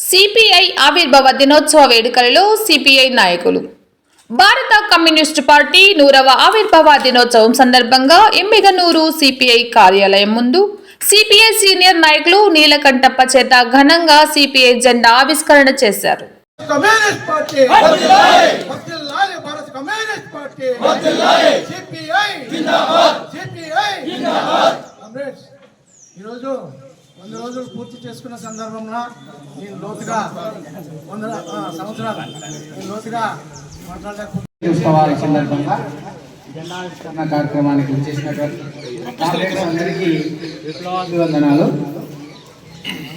CPI ఆవిర్భావ దినోత్సవ వేడుకలలో CPI నాయకులు. భారత కమ్యూనిస్టు పార్టీ 100వ ఆవిర్భావ దినోత్సవం సందర్భంగా ఎమ్మిగనూరు సిపిఐ కార్యాలయం ముందు సిపిఐ సీనియర్ నాయకులు నీలకంఠప్ప చేత ఘనంగా సిపిఐ జెండా ఆవిష్కరణ చేశారు. ఈరోజు 100 రోజులు పూర్తి చేసుకున్న సందర్భంలో నేను లోతుగా 100 సంవత్సరాలు లోతుగా ఉత్సవాల సందర్భంగా జెండావిష్కరణ కార్యక్రమానికి వచ్చేసినటువంటి కాంగ్రెస్ అందరికీ విప్లవాభివందనాలు.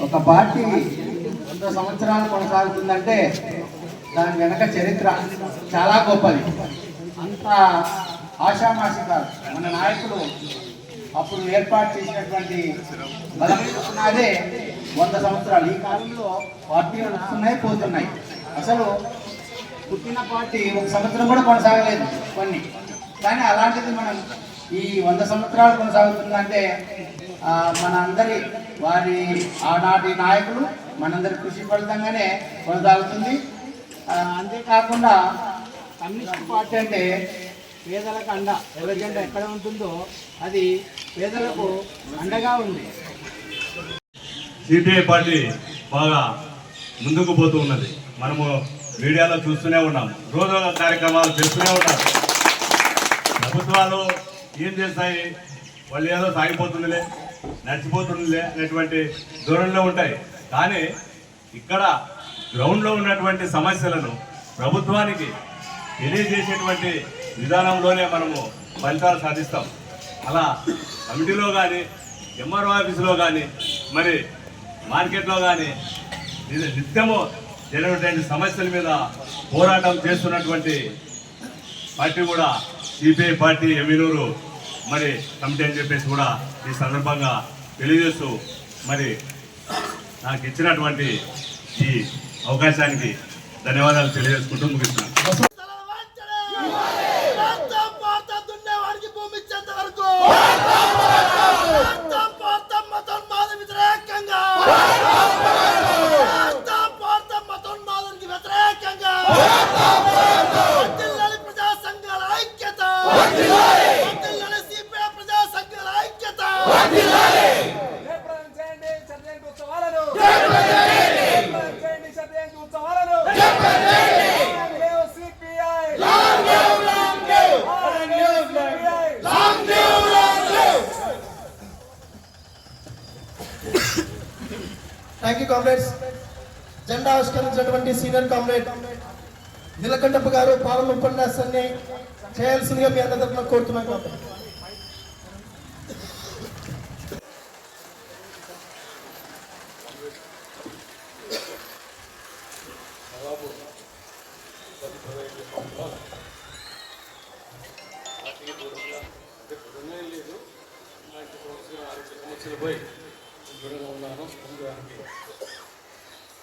ఒక పార్టీ 100 సంవత్సరాలు కొనసాగుతుందంటే దాని వెనక చరిత్ర చాలా గొప్పది. అంత ఆషామాషి కాదు. మన నాయకులు అప్పుడు ఏర్పాటు చేసినటువంటి బలమైనదే 100 సంవత్సరాలు. ఈ కాలంలో పార్టీలు వస్తున్నాయి పోతున్నాయి. అసలు పుట్టిన పార్టీ 1 సంవత్సరం కూడా కొనసాగలేదు కొన్ని. కానీ అలాంటిది మనం ఈ 100 సంవత్సరాలు కొనసాగుతుందంటే మన అందరి వారి ఆనాటి నాయకులు మనందరి కృషి ఫలితంగానే కొనసాగుతుంది. అంతేకాకుండా కమ్యూనిస్ట్ పార్టీ అంటే పేదలకు అండ. ఎవరికంటే ఎక్కడ ఉంటుందో అది పేదలకు అండగా ఉంది. సిపిఐ పార్టీ బాగా ముందుకు పోతూ ఉన్నది. మనము మీడియాలో చూస్తూనే ఉన్నాం, రోజు కార్యక్రమాలు చేస్తూనే ఉన్నారు. ప్రభుత్వాలు ఏం చేస్తాయి, వాళ్ళు ఏదో సాగిపోతుందిలే నడిచిపోతుందిలే అనేటువంటి ధోరణిలో ఉంటాయి. కానీ ఇక్కడ గ్రౌండ్లో ఉన్నటువంటి సమస్యలను ప్రభుత్వానికి తెలియజేసేటువంటి విధానంలోనే మనము ఫలితాలు సాధిస్తాం. అలా కమిటీలో కానీ ఎంఆర్ఓ ఆఫీసులో కానీ మరి మార్కెట్లో కానీ నిత్యము జరిగినటువంటి సమస్యల మీద పోరాటం చేస్తున్నటువంటి పార్టీ కూడా సిపిఐ పార్టీ ఎమ్మిగనూరు మరి కమిటీ అని చెప్పేసి కూడా ఈ సందర్భంగా తెలియజేస్తూ మరి నాకు ఇచ్చినటువంటి ఈ అవకాశానికి ధన్యవాదాలు తెలియజేసుకుంటూ ముగిస్తున్నాను. Thank you comrades. జెండా ఆవిష్కరించినటువంటి సీనియర్ కామ్రేడ్ నీలకంఠప్ప గారు ప్రారంభ ఉపన్యాసాన్ని చేయాల్సిందిగా మీ అందరి తరఫున కోరుతున్నాను.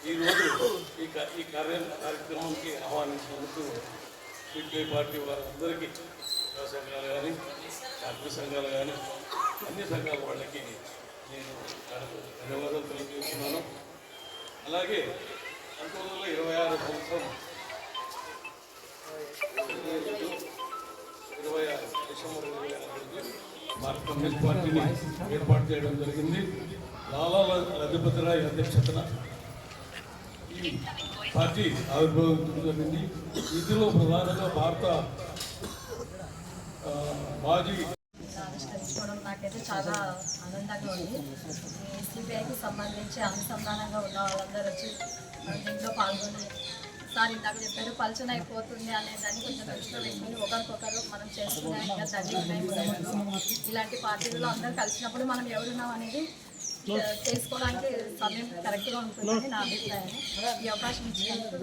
ఈరోజు ఈ కార్యక్రమానికి ఆహ్వానించినందుకు సిపిఐ పార్టీ వారందరికీ సంఘాలు కానీ కార్మిక సంఘాలు కానీ అన్ని సంఘాల వాళ్ళకి నేను ధన్యవాదాలు తెలియజేస్తున్నాను. అలాగే 1926 సంవత్సరం 26 డిసెంబర్ 2025 భారత కమ్యూనిస్ట్ పార్టీని ఏర్పాటు చేయడం జరిగింది. లాలా లజపతి రాయ్ అధ్యక్షతన ఈ పార్టీ ఆవిర్భవించడం జరిగింది. ఇందులో ప్రధానంగా భారత మాజీ ఆవిష్కరించుకోవడం నాకైతే చాలా ఆనందంగా ఉంది. ఈ సిపిఐకి సంబంధించి అనుసంధానంగా ఉన్న వాళ్ళందరూ వచ్చి దీంట్లో పాల్గొని సార్ ఇందాక చెప్పారు పలచన అయిపోతుంది అనే దాన్ని కొంచెం దృష్టిలో పెట్టుకుని ఒకరికొకరు మనం చేసుకునే ఇంకా ఇలాంటి పార్టీలలో అందరూ కలిసినప్పుడు మనం ఎవరున్నాం అనేది చేసుకోవడానికి సమయం కరెక్ట్గా ఉంటుందని నా అభిప్రాయం. ఈ అవకాశం ఇచ్చినందుకు